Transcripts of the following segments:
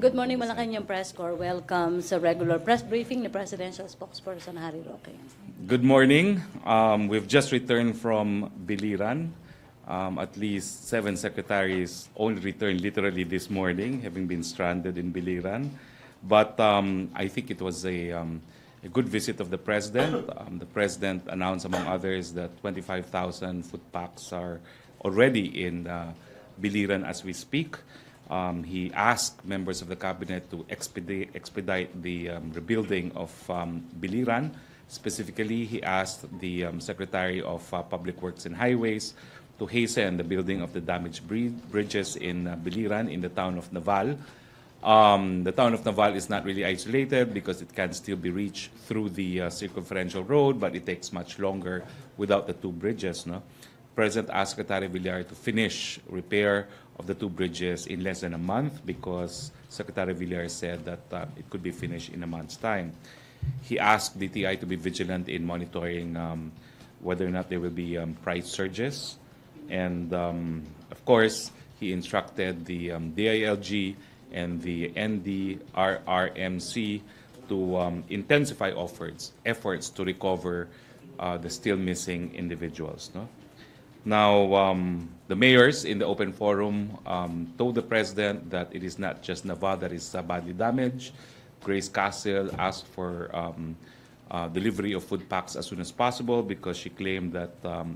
Good morning, Malacanang Press Corps. Welcome sa regular press briefing ni Presidential Spokesperson Harry Roque. Good morning. We've just returned from Biliran. At least 7 secretaries only returned literally this morning, having been stranded in Biliran. But I think it was a good visit of the President. The President announced, among others, that 25,000 food packs are already in Biliran as we speak. He asked members of the cabinet to expedite the rebuilding of Biliran. Specifically, he asked the Secretary of Public Works and Highways to hasten the building of the damaged bridges in Biliran in the town of Naval. The town of Naval is not really isolated because it can still be reached through the circumferential road, but it takes much longer without the two bridges. No? President asked Secretary Villar to finish repair of the two bridges in less than a month because Secretary Villar said that it could be finished in a month's time. He asked DTI to be vigilant in monitoring whether or not there will be price surges. And of course, he instructed the DILG and the NDRRMC to intensify efforts to recover the still missing individuals. No? Now, the mayors in the open forum told the President that it is not just Naval that is badly damaged. Grace Castle asked for delivery of food packs as soon as possible because she claimed that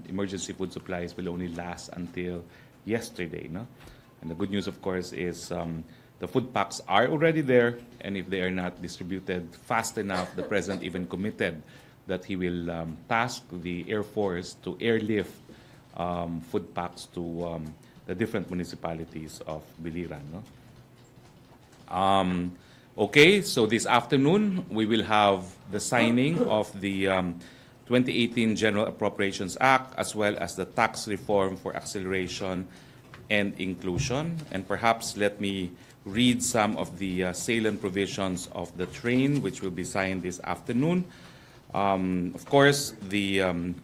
emergency food supplies will only last until yesterday. No? And the good news, of course, is the food packs are already there, and if they are not distributed fast enough, the President even committed that he will task the Air Force to airlift food packs to the different municipalities of Biliran. No? Okay, so this afternoon we will have the signing of the 2018 General Appropriations Act as well as the tax reform for acceleration and inclusion. And perhaps let me read some of the salient provisions of the train which will be signed this afternoon. Of course, the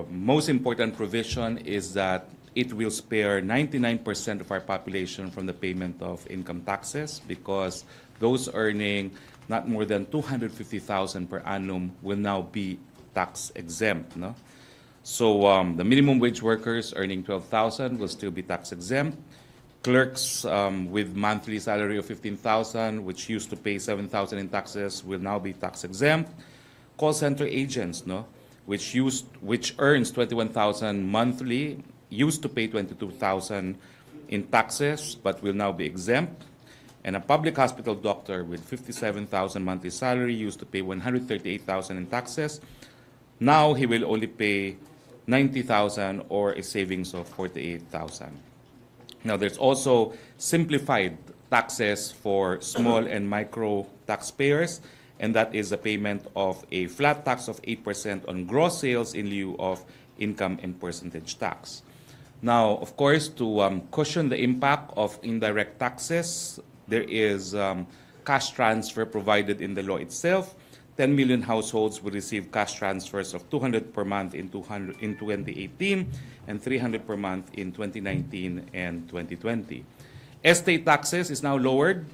most important provision is that it will spare 99% of our population from the payment of income taxes because those earning not more than 250,000 per annum will now be tax exempt. No? So the minimum wage workers earning 12,000 will still be tax exempt. Clerks with monthly salary of 15,000, which used to pay 7,000 in taxes, will now be tax exempt. Call center agents, no? which earns 21,000 monthly, used to pay 22,000 in taxes, but will now be exempt. And a public hospital doctor with 57,000 monthly salary used to pay 138,000 in taxes. Now he will only pay 90,000 or a savings of 48,000. Now there's also simplified taxes for small and micro taxpayers, and that is the payment of a flat tax of 8% on gross sales in lieu of income and percentage tax. Now, of course, to cushion the impact of indirect taxes, there is cash transfer provided in the law itself. 10 million households will receive cash transfers of 200 per month in 2018 and 300 per month in 2019 and 2020. Estate taxes is now lowered.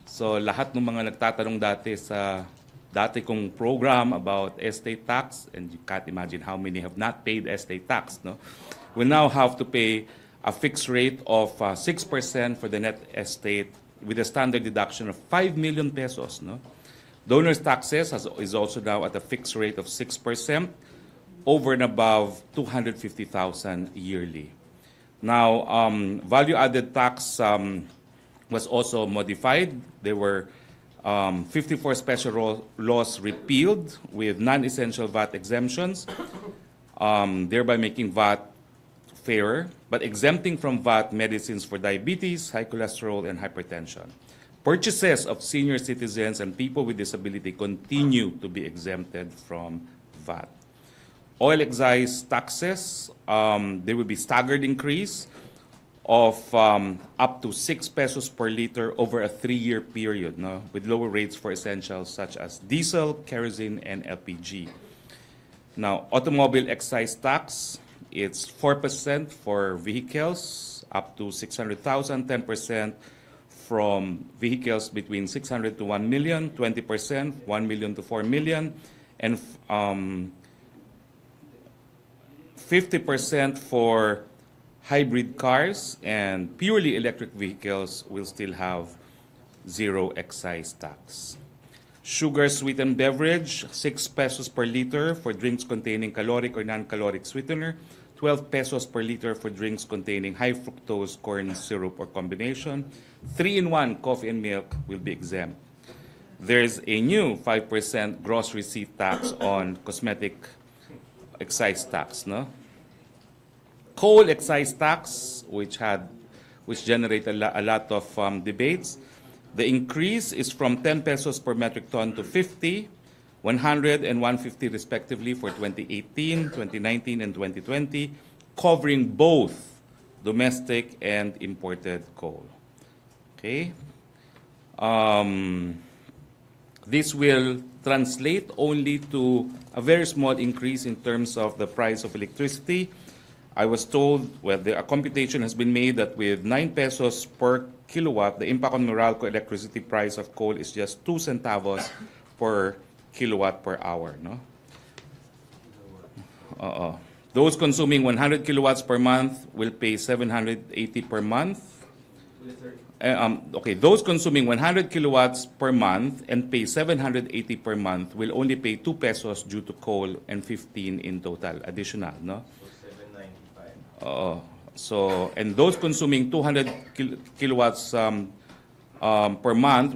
So lahat ng mga nagtatanong dati sa dati kong program about estate tax, and you can't imagine how many have not paid estate tax, no? Will now have to pay a fixed rate of 6% for the net estate with a standard deduction of 5 million pesos. No? Donors' taxes is also now at a fixed rate of 6% over and above 250,000 yearly. Now, value-added tax was also modified. There were 54 special laws repealed with non-essential VAT exemptions, thereby making VAT fairer, but exempting from VAT medicines for diabetes, high cholesterol, and hypertension. Purchases of senior citizens and people with disability continue to be exempted from VAT. Oil excise taxes, there will be staggered increase of up to 6 pesos per liter over a 3-year period, no? With lower rates for essentials such as diesel, kerosene, and LPG. Now, automobile excise tax, it's 4% for vehicles up to 600,000, 10% from vehicles between 600 to 1 million, 20%, 1 million to 4 million, and 50% for hybrid cars, and purely electric vehicles will still have zero excise tax. Sugar sweetened beverage, 6 pesos per liter for drinks containing caloric or non-caloric sweetener, 12 pesos per liter for drinks containing high fructose corn syrup or combination. 3-in-1 coffee and milk will be exempt. There's a new 5% gross receipt tax on cosmetic excise tax, no? Coal excise tax, which generated a lot of debates. The increase is from 10 pesos per metric ton to 50, 100 and 150 respectively for 2018, 2019, and 2020, covering both domestic and imported coal. Okay. This will translate only to a very small increase in terms of the price of electricity. I was told, well, a computation has been made that with 9 pesos per kilowatt, the impact on Meralco electricity price of coal is just 2 centavos per kilowatt per hour. No? Those consuming 100 kilowatts per month will pay 780 per month. Okay, those consuming 100 kilowatts per month and pay 780 per month will only pay 2 pesos due to coal and 15 in total additional, no? So, and those consuming 200 kilowatts per month,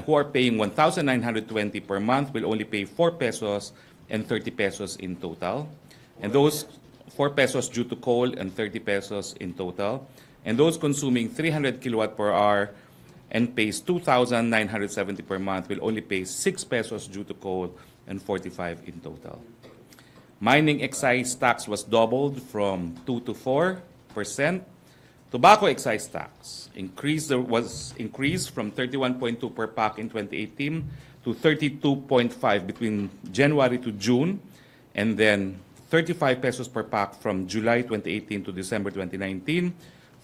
who are paying 1,920 per month, will only pay 4 pesos and 30 pesos in total. And those 4 pesos due to coal and 30 pesos in total. And those consuming 300 kilowatt per hour and pays 2,970 per month will only pay 6 pesos due to coal and 45 in total. Mining excise tax was doubled from 2 to 4%. Tobacco excise tax was increased from 31.2 per pack in 2018 to 32.5 between January to June, and then 35 pesos per pack from July 2018 to December 2019,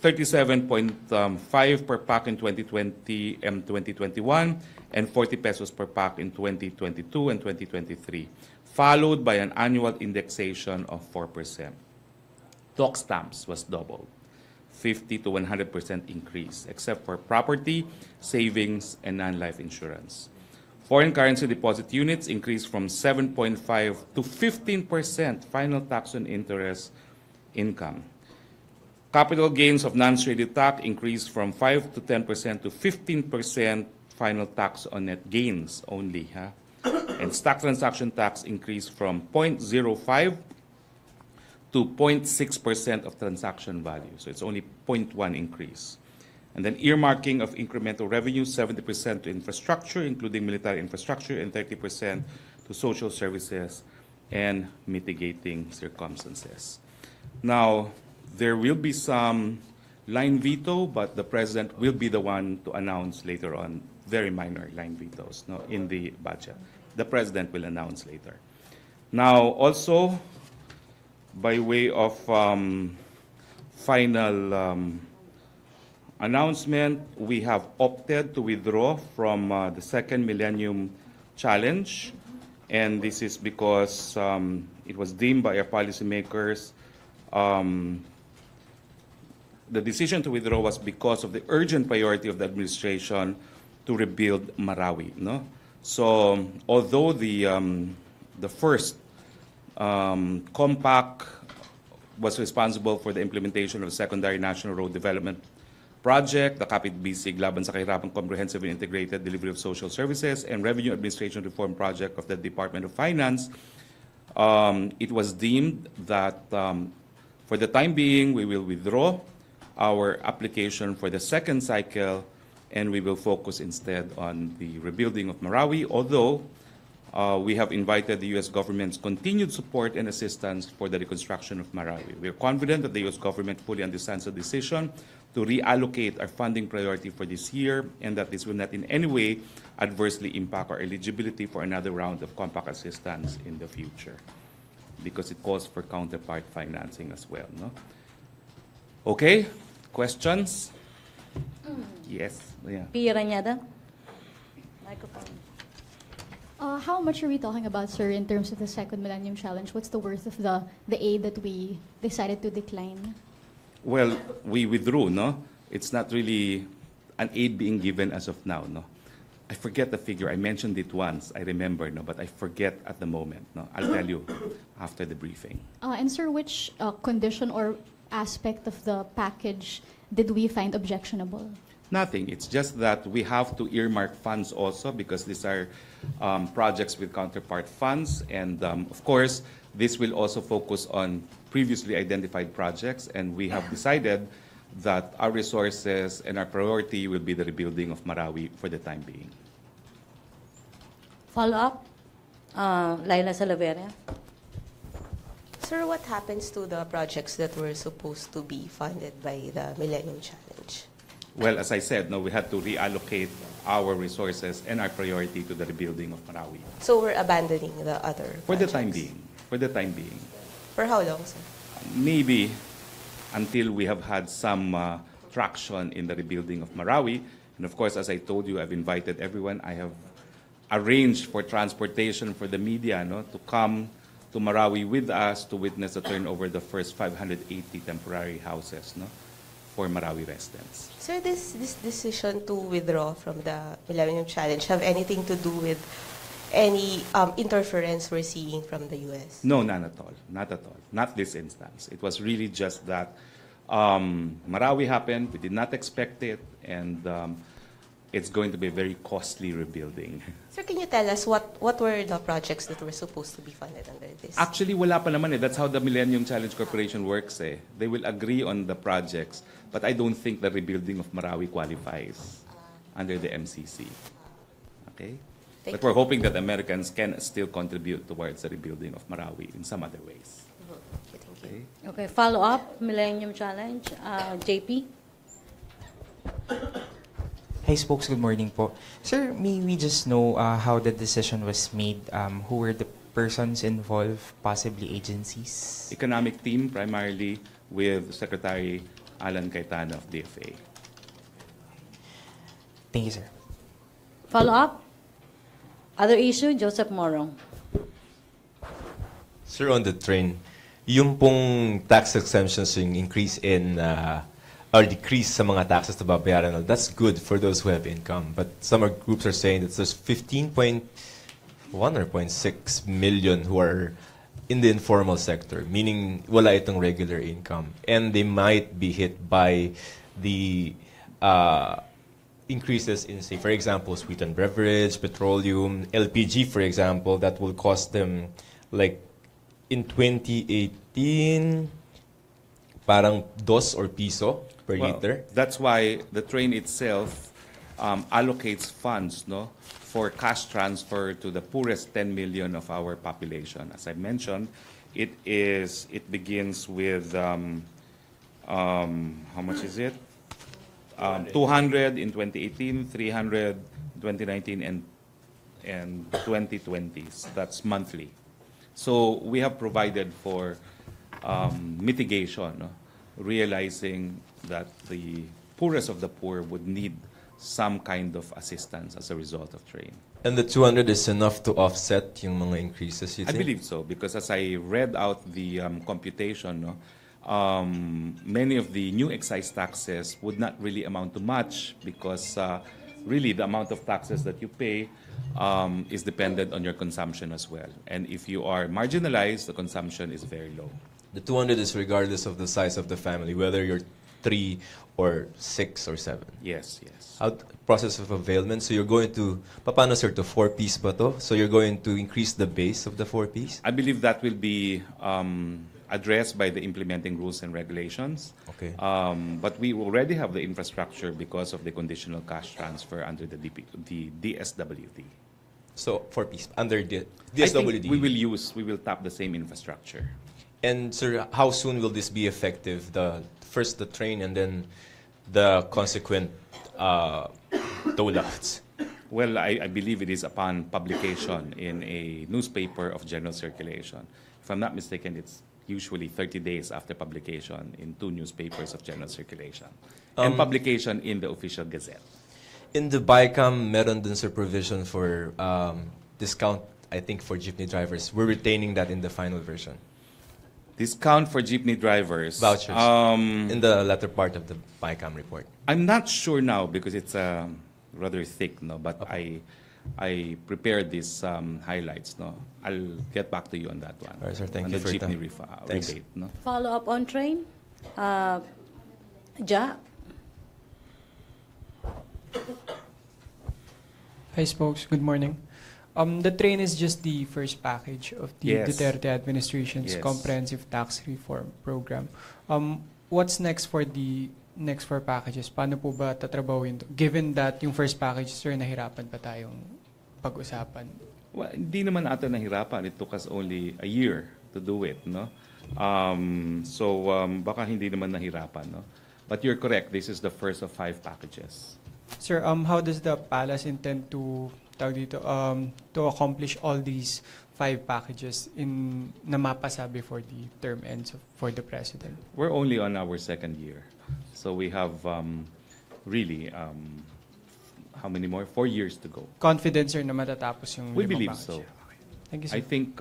37.5 per pack in 2020 and 2021, and 40 pesos per pack in 2022 and 2023, followed by an annual indexation of 4%. Doc stamps was doubled, 50 to 100% increase, except for property, savings, and non-life insurance. Foreign currency deposit units increased from 7.5 to 15% final tax on interest income. Capital gains of non-traded tax increased from 5 to 10% to 15% final tax on net gains only. And stock transaction tax increased from 0.05 to 0.6% of transaction value. So it's only 0.1 increase. And then earmarking of incremental revenue, 70% to infrastructure, including military infrastructure, and 30% to social services and mitigating circumstances. Now, there will be some line veto, but the President will be the one to announce later on very minor line vetoes in the budget. The President will announce later. Now, also, by way of final announcement, we have opted to withdraw from the second Millennium Challenge, and this is because it was deemed by our policymakers. The decision to withdraw was because of the urgent priority of the administration to rebuild Marawi. No? So, although the first compact was responsible for the implementation of the secondary national road development project, the Kapit Bisig Laban sa Kahirapan Comprehensive and Integrated Delivery of Social Services, and Revenue Administration Reform Project of the Department of Finance, it was deemed that for the time being, we will withdraw our application for the second cycle, and we will focus instead on the rebuilding of Marawi, although we have invited the U.S. government's continued support and assistance for the reconstruction of Marawi. We are confident that the U.S. government fully understands the decision to reallocate our funding priority for this year, and that this will not in any way adversely impact our eligibility for another round of compact assistance in the future, because it calls for counterpart financing as well. No? Okay, questions? Yes, yeah. P. Ranyada. Microphone. How much are we talking about, sir, in terms of the second Millennium Challenge? What's the worth of the aid that we decided to decline? Well, we withdrew, no? It's not really an aid being given as of now, no? I forget the figure. I mentioned it once, I remember, no? But I forget at the moment, no? I'll tell you after the briefing. And sir, which condition or aspect of the package did we find objectionable? Nothing. It's just that we have to earmark funds also because these are projects with counterpart funds. And of course, this will also focus on previously identified projects. And we have decided that our resources and our priority will be the rebuilding of Marawi for the time being. Follow-up. Laila Salaveria. Sir, what happens to the projects that were supposed to be funded by the Millennium Challenge? Well, as I said, no, we had to reallocate our resources and our priority to the rebuilding of Marawi. So we're abandoning the other For the projects? time being. For the time being. For how long, sir? Maybe until we have had some traction in the rebuilding of Marawi. And of course, as I told you, I've invited everyone. I have arranged for transportation for the media, no, to come to Marawi with us to witness the turnover of the first 580 temporary houses, no, for Marawi residents. Sir, this decision to withdraw from the Millennium Challenge have anything to do with any interference we're seeing from the U.S.? No, none at all. Not at all. Not this instance. It was really just that Marawi happened. We did not expect it, and it's going to be a very costly rebuilding. Sir, can you tell us what were the projects that were supposed to be funded under this? Actually, wala pa naman eh. That's how the Millennium Challenge Corporation works eh. They will agree on the projects, but I don't think the rebuilding of Marawi qualifies under the MCC. Okay? Thank But we're hoping that Americans can still contribute towards the rebuilding of Marawi in some other ways. Okay, thank you. Okay? Okay, follow-up. Millennium Challenge. JP. Hi, Spokes. Good morning po. Sir, may we just know how the decision was made? Who were the persons involved, possibly agencies? Economic team, primarily with Secretary Alan Cayetano of DFA. Thank you, sir. Follow-up. Other issue, Joseph Morong. Sir, on the train, yung pong tax exemptions, yung increase in or decrease sa mga taxes na babayaran, that's good for those who have income. But some groups are saying that there's 15.1 or 0.6 million who are in the informal sector, meaning wala itong regular income. And they might be hit by the increases in, say, for example, sweetened beverage, petroleum, LPG, for example, that will cost them, like, in 2018, parang dos or piso per liter. That's why the train itself allocates funds, no, for cash transfer to the poorest 10 million of our population. As I mentioned, it begins with how much is it? 200 in 2018, 300 in 2019, and 2020. That's monthly. So we have provided for mitigation, no? Realizing that the poorest of the poor would need some kind of assistance as a result of train. And the 200 is enough to offset yung mga increases, you I think? believe so, because as I read out the computation, no, many of the new excise taxes would not really amount to much because really the amount of taxes that you pay is dependent on your consumption as well. And if you are marginalized, the consumption is very low. The 200 is regardless of the size of the family, whether you're 3 or 6 or 7. Yes, yes. How process of availment, so you're going to, paano sir, to 4-piece ba to? So you're going to increase the base of the 4-piece? I believe that will be addressed by the implementing rules and regulations. Okay. But we already have the infrastructure because of the conditional cash transfer under the DSWD. So 4-piece, under the I think DSWD. we will tap the same infrastructure. And sir, how soon will this be effective? First the train and then the consequent rollouts? Well, I believe it is upon publication in a newspaper of general circulation. If I'm not mistaken, it's usually 30 days after publication in 2 newspapers of general circulation, and publication in the official gazette. In the BICAM, meron dun sir provision for discount, I think, for jeepney drivers. We're retaining that in the final version. Discount for jeepney drivers. Vouchers. In the latter part of the BICAM report. I'm not sure now because it's rather thick, no. But I prepared these highlights, no. I'll get back to you on that one. All right, sir. Thank on you the for your jeepney time. Thanks. rebate, no. Follow up on train. Ja. Hi, Spokes. Good morning. The train is just the first package of the Yes. Duterte administration's Yes. comprehensive tax reform program. What's next for the next 4 packages? Paano po ba tatrabawin to? Given that yung first package, sir, nahirapan pa tayong pag-usapan. Well, hindi naman ata nahirapan. It took us only a year to do it, no? Baka hindi naman nahirapan, no? But you're correct. This is the first of 5 packages. Sir, how does the palace intend to to accomplish all these 5 packages na mapasa before the term ends for the president? We're only on our 2nd year. So we have really, how many more? 4 years to go. Confident, sir, na matatapos yung We 5 believe package? so. Okay. Thank you, sir. I think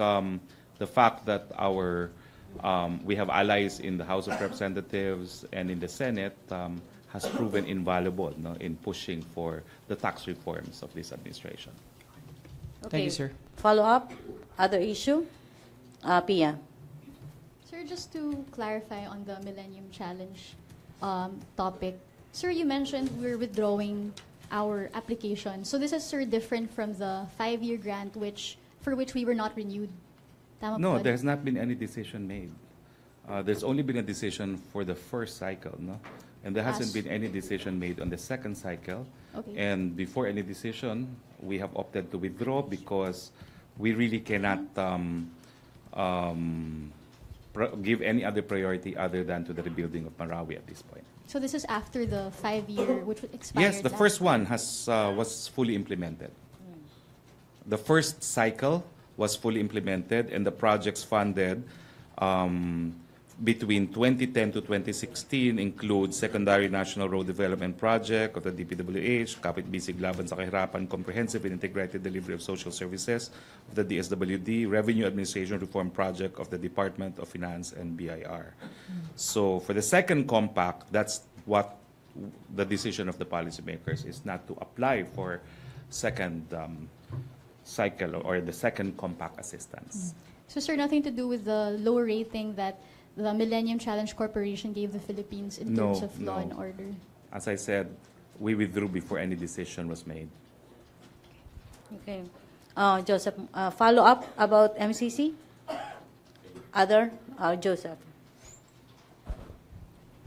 the fact that we have allies in the House of Representatives and in the Senate has proven invaluable, no, in pushing for the tax reforms of this administration. Thank you, sir. Follow up. Other issue. Pia. Sir, just to clarify on the Millennium Challenge topic, sir, you mentioned we're withdrawing our application. So this is, sir, different from the 5-year grant for which we were not renewed. Tama No, po ba? there's not been any decision made. There's only been a decision for the first cycle, no? And there hasn't been any decision made on the second cycle. Okay. And before any decision, we have opted to withdraw because we really cannot give any other priority other than to the rebuilding of Marawi at this point. So this is after the 5-year, which expired. Yes, the last first one was fully implemented. The first cycle was fully implemented, and the projects funded between 2010 to 2016 include Secondary National Road Development Project of the DPWH, Kapit Bisig Laban sa Kahirapan, Comprehensive and Integrated Delivery of Social Services of the DSWD, Revenue Administration Reform Project of the Department of Finance and BIR. So for the second compact, that's what the decision of the policymakers is, not to apply for second cycle or the second compact assistance. So, sir, nothing to do with the lower rating that the Millennium Challenge Corporation gave the Philippines in terms of law and order? As I said, we withdrew before any decision was made. Okay. Joseph, follow up about MCC? Other? Joseph.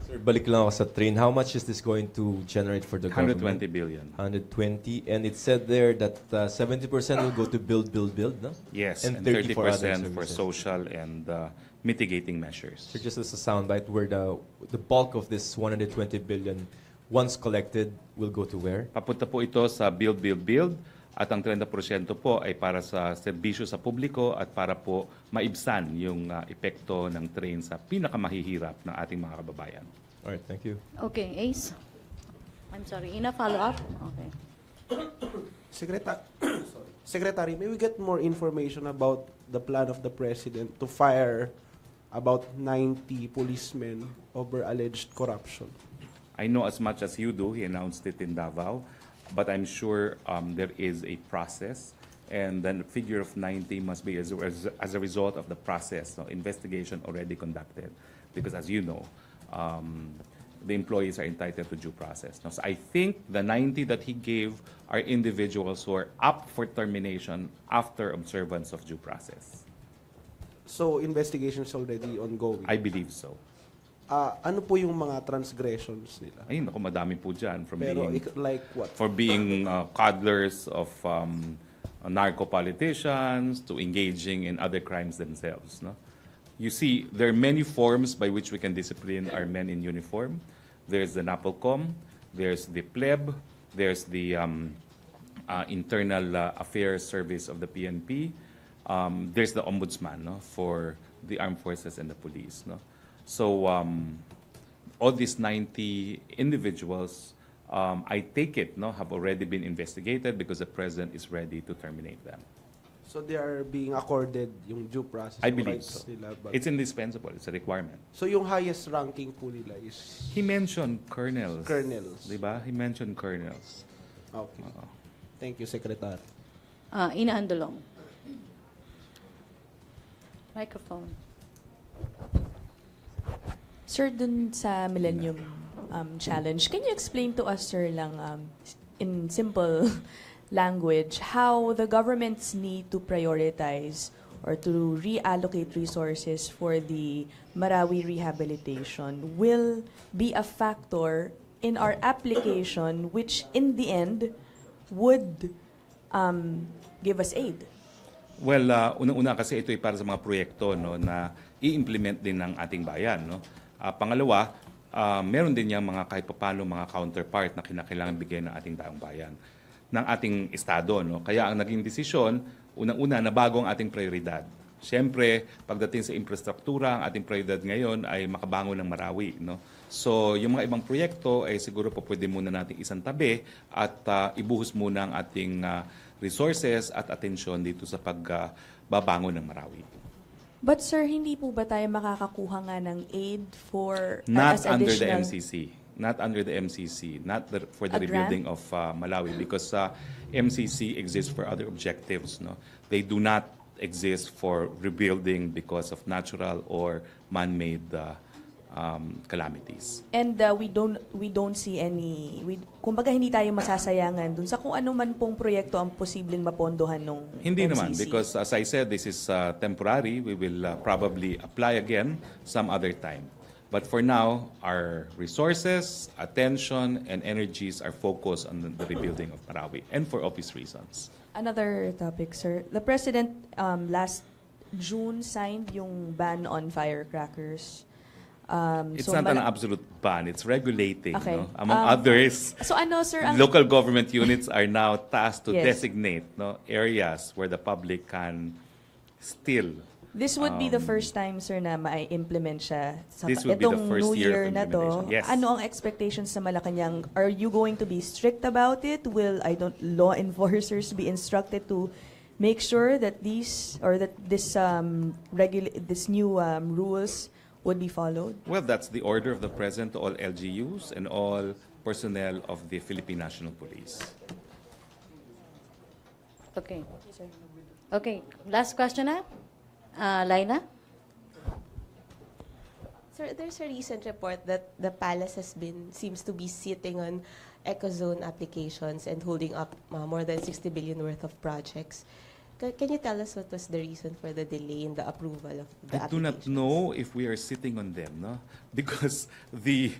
Sir, balik lang ako sa train. How much is this going to generate for the 120 government? billion. 120. And it said there that 70% will go to build, no? Yes, And and 30 for other 30% for services. social and mitigating measures. So just as a soundbite, where the bulk of this 120 billion, once collected, will go to where? Papunta po ito sa build, build, build. At ang 30% po ay para sa serbisyo sa publiko at para po maibsan yung epekto ng train sa pinakamahihirap ng ating mga kababayan. All right, thank you. Okay, Ace. I'm sorry, Ina, follow up? Okay. Secretary, may we get more information about the plan of the President to fire about 90 policemen over alleged corruption? I know as much as you do. He announced it in Davao. But I'm sure there is a process, and then the figure of 90 must be as a result of the process, investigation already conducted. Because as you know, the employees are entitled to due process. So I think the 90 that he gave are individuals who are up for termination after observance of due process. So, investigation is already ongoing. I believe so. Ano po yung mga transgressions nila? Ayun, ako madami po dyan. Pero like what? For being coddlers of narco-politicians to engaging in other crimes themselves. No? You see, there are many forms by which we can discipline our men in uniform. There's the NAPOLCOM, there's the pleb, there's the Internal Affairs Service of the PNP, there's the ombudsman, no, for the armed forces and the police, no. So all these 90 individuals, I take it, no, have already been investigated because the president is ready to terminate them. So they are being accorded yung due process. I yung believe rights so. nila, but- It's indispensable. It's a requirement. So yung highest ranking po nila is He mentioned colonels. colonels. Diba? He mentioned colonels. Okay. Thank you, Secretary. Ina Andolong. Microphone. Sir, dun sa Millennium Challenge, can you explain to us, sir, lang in simple language, how the governments need to prioritize or to reallocate resources for the Marawi rehabilitation will be a factor in our application, which in the end would give us aid? Well, unang-una kasi ito ay para sa mga proyekto, no, na i-implement din ng ating bayan, no. Pangalawa, meron din yung mga kahit papano mga counterpart na kinakailangan bigyan ng ating daang bayan, ng ating estado, no. Kaya ang naging desisyon, unang-una na bago ang ating prioridad. Siyempre, pagdating sa infrastruktura, ang ating prioridad ngayon ay makabangon ng Marawi, no. So, yung mga ibang proyekto ay siguro po pwede muna nating isang tabi at ibuhos muna ang ating resources at atensyon dito sa pagbabangon ng Marawi. But sir, hindi po ba tayo makakakuha nga ng aid for Not as under the additional- MCC. Not under the MCC. Not for the A grant? rebuilding of Malawi because MCC exists for other objectives. No, they do not exist for rebuilding because of natural or man-made calamities. And we don't see any, kumbaga hindi tayo masasayangan dun sa kung ano man pong proyekto ang posibleng mapondohan ng Hindi MCC. naman because as I said, this is temporary. We will probably apply again some other time. But for now, our resources, attention, and energies are focused on the rebuilding of Marawi and for obvious reasons. Another topic, sir. The President last June signed yung ban on firecrackers. It's so not an mala- absolute ban. It's regulating. Okay. No? Among others, So ano, sir, ang local government units are now tasked to Yes. designate areas where the public can still. this would be the first time, sir, na ma-implement siya sa This would be the itong first New year of Year na to. implementation. Yes. Ano ang expectations sa Malacanang? Are you going to be strict about it? Will law enforcers be instructed to make sure that these or that this new rules would be followed? Well, that's the order of the President to all LGUs and all personnel of the Philippine National Police. Okay. Okay. Last question na. Laina? Sir, there's a recent report that the palace seems to be sitting on ecozone applications and holding up more than 60 billion worth of projects. Can you tell us what was the reason for the delay in the approval of the I do not applications? know if we are sitting on them, no, because the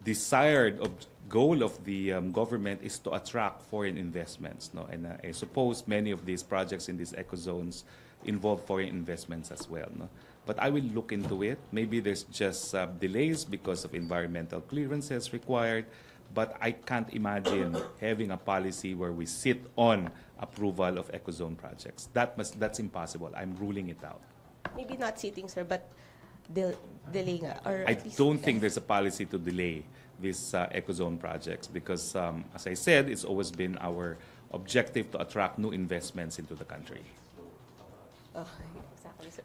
desired goal of the government is to attract foreign investments, no, and I suppose many of these projects in these ecozones involve foreign investments as well, no. But I will look into it. Maybe there's just delays because of environmental clearances required, but I can't imagine having a policy where we sit on approval of ecozone projects. That's impossible. I'm ruling it out. Maybe not sitting, sir, but delaying. Or I at least- don't think there's a policy to delay these ecozone projects because, as I said, it's always been our objective to attract new investments into the country. Oh, exactly, sir.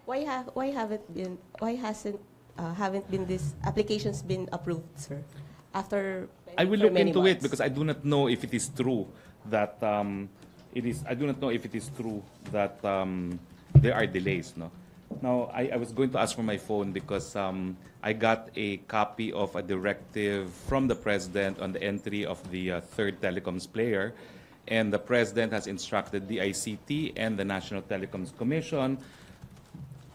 Why haven't these applications been approved, sir? After I will for look many into it months? because I do not know if it is true that it is. I do not know if it is true that there are delays. No. Now I was going to ask for my phone because I got a copy of a directive from the president on the entry of the third telecoms player, and the president has instructed the ICT and the National Telecoms Commission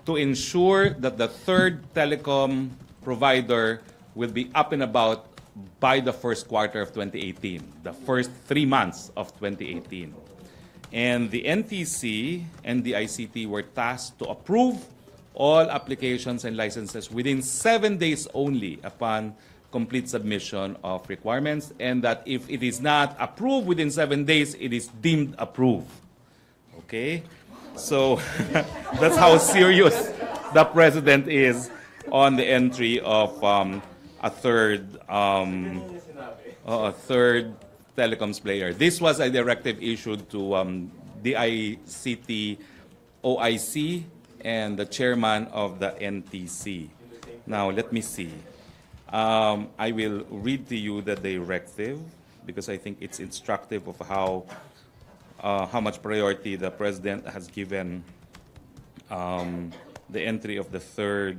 to ensure that the third telecom provider will be up and about by the first quarter of 2018, the first 3 months of 2018. And the NTC and the ICT were tasked to approve all applications and licenses within 7 days only upon complete submission of requirements, and that if it is not approved within 7 days, it is deemed approved. Okay? So that's how serious the president is on the entry of a third telecoms player. This was a directive issued to DICT OIC and the chairman of the NTC. Now, let me see. I will read to you the directive because I think it's instructive of how much priority the president has given the entry of the third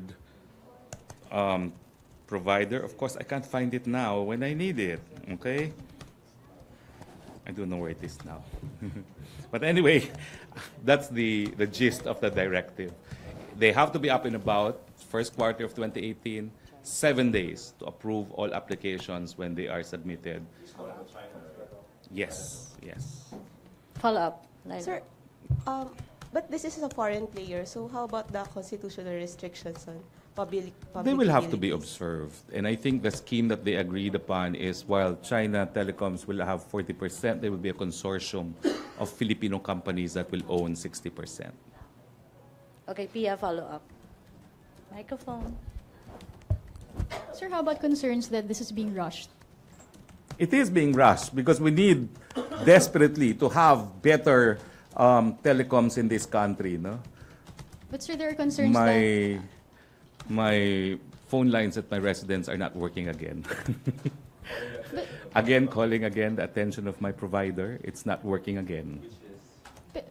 provider. Of course, I can't find it now when I need it, okay? I don't know where it is now. But anyway, that's the gist of the directive. They have to be up and about first quarter of 2018, 7 days to approve all applications when they are submitted. Yes, yes. Follow up, Laila. Sir, but this is a foreign player, so how about the constitutional restrictions on public They will have to be utilities? observed. And I think the scheme that they agreed upon is while China Telecoms will have 40%, there will be a consortium of Filipino companies that will own 60%. Okay, Pia, follow up. Microphone. Sir, how about concerns that this is being rushed? It is being rushed because we need desperately to have better telecoms in this country. No? But sir, there are concerns that... My phone lines at my residence are not working again. Again, calling again the attention of my provider, it's not working again.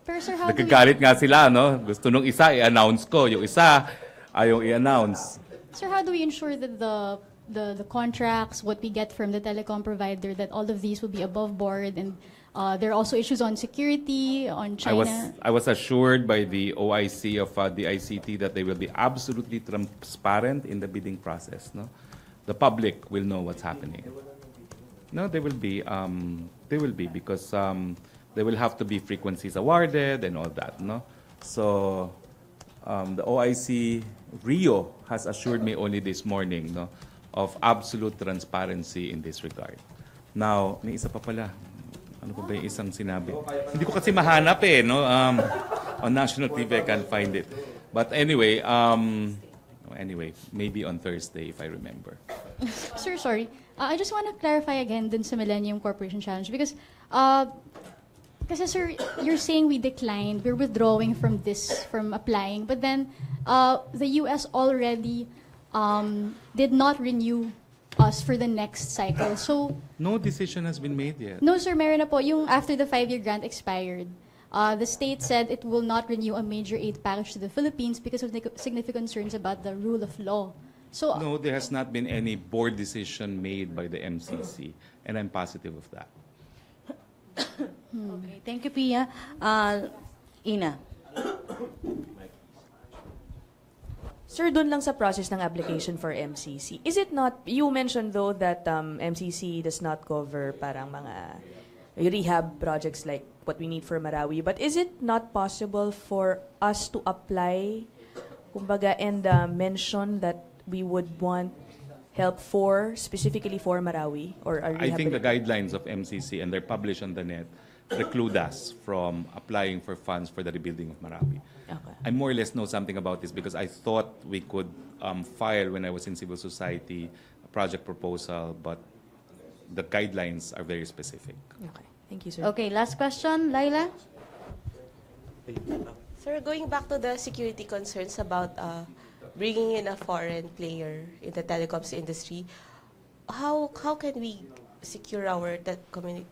Pero sir, how do we... Nagagalit nga sila, no? Gusto nung isa, i-announce ko. Yung isa, ayaw i-announce. Sir, how do we ensure that the contracts, what we get from the telecom provider, that all of these will be above board, and there are also issues on security, on China? I was assured by the OIC of the ICT that they will be absolutely transparent in the bidding process. No, the public will know what's happening. No, they will be because there will have to be frequencies awarded and all that. No, so the OIC Rio has assured me only this morning, no, of absolute transparency in this regard. Now, may isa pa pala. Ano pa ba yung isang sinabi? Hindi ko kasi mahanap eh, no? On national TV, I can't find it. But anyway, maybe on Thursday, if I remember. Sir, sorry. I just want to clarify again dun sa Millennium Corporation Challenge because kasi sir, you're saying we declined, we're withdrawing from applying, but then the US already did not renew us for the next cycle. So No decision has been made yet. no sir, meron na po yung after the 5-year grant expired. The state said it will not renew a major aid package to the Philippines because of significant concerns about the rule of law. So No, there has not been any board decision made by the MCC, and I'm positive of that. Okay, thank you, Pia. Ina. Sir, dun lang sa process ng application for MCC, is it not, you mentioned though that MCC does not cover parang mga rehab projects like what we need for Marawi, but is it not possible for us to apply, kumbaga, and mention that we would want help specifically for Marawi or a I think the rehabilitation? guidelines of MCC, and they're published on the net, preclude us from applying for funds for the rebuilding of Marawi. Okay. I more or less know something about this because I thought we could file when I was in civil society a project proposal, but the guidelines are very specific. Okay. Thank you, sir. Okay, last question, Laila. Sir, going back to the security concerns about bringing in a foreign player in the telecoms industry, how can we secure our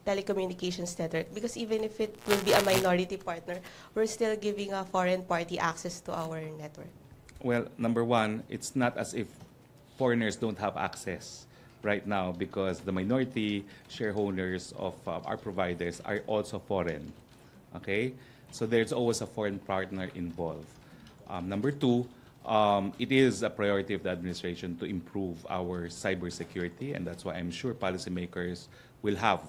telecommunications network? Because even if it will be a minority partner, we're still giving a foreign party access to our network. Well, number one, it's not as if foreigners don't have access right now because the minority shareholders of our providers are also foreign. Okay? So there's always a foreign partner involved. Number two, it is a priority of the administration to improve our cybersecurity, and that's why I'm sure policymakers will have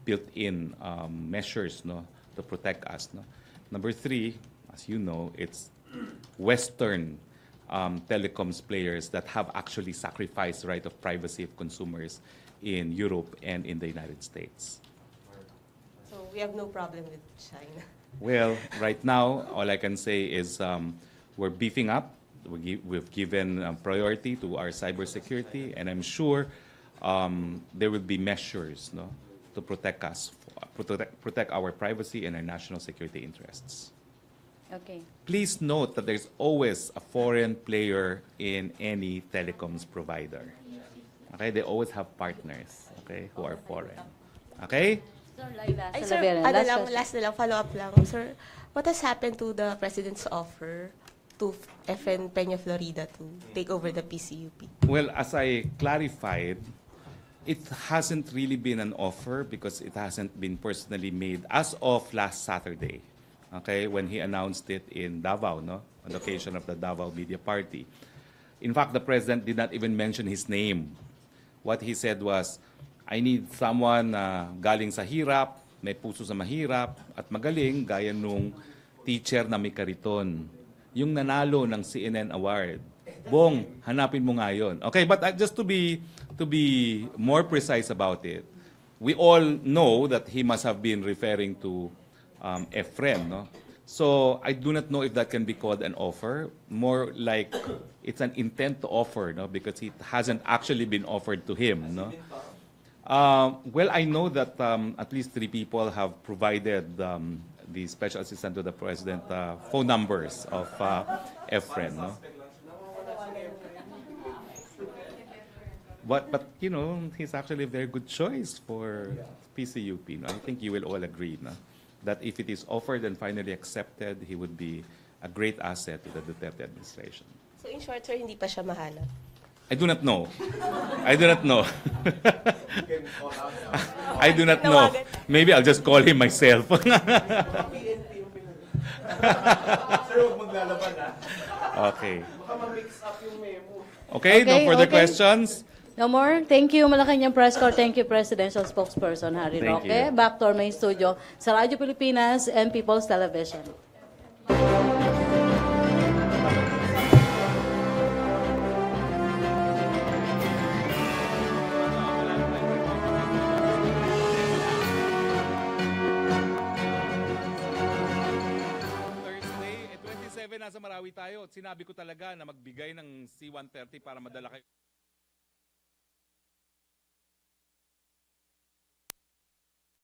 built-in measures, no, to protect us. No? Number three, as you know, it's Western telecoms players that have actually sacrificed the right of privacy of consumers in Europe and in the United States. So we have no problem with China. Well, right now, all I can say is we're beefing up. We've given priority to our cybersecurity, and I'm sure there will be measures, no, to protect us, protect our privacy and our national security interests. Okay. Please note that there's always a foreign player in any telecoms provider. Okay, they always have partners, okay, who are foreign. Okay? Sir, Laila Ay, sir, Salaveran, ano last lang, question. last na lang, follow-up lang. Sir, what has happened to the President's offer to FN Peña Florida to take over the PCUP? Well, as I clarified, it hasn't really been an offer because it hasn't been personally made as of last Saturday, okay, when he announced it in Davao, no, on the occasion of the Davao Media Party. In fact, the President did not even mention his name. What he said was, I need someone na galing sa hirap, may puso sa mahirap, at magaling gaya nung teacher na may kariton. Yung nanalo ng CNN Award. Bong, hanapin mo nga yun. Okay, but just to be more precise about it, we all know that he must have been referring to Efren, no? So I do not know if that can be called an offer. More like it's an intent to offer, no? Because it hasn't actually been offered to him, no? Well, I know that at least 3 people have provided the Special Assistant to the President phone numbers of Efren, no? But you know, he's actually a very good choice for PCUP. No? I think you will all agree, no? That if it is offered and finally accepted, he would be a great asset to the Duterte administration. So in short, sir, hindi pa siya mahanap? I do not know. I do not know. I do not know. Maybe I'll just call him myself. Sir, huwag maglalaban, ha? Okay. Baka ma-mix up yung memo. Okay, no Okay, further okay. questions? No more? Thank you, Malacanang Press Corps. Thank you, Presidential Spokesperson Harry Thank Roque. you. Back to our main studio sa Radyo Pilipinas and People's Television. Thursday, 27 nasa Marawi tayo. Sinabi ko talaga na magbigay ng C-130 para madala kayo.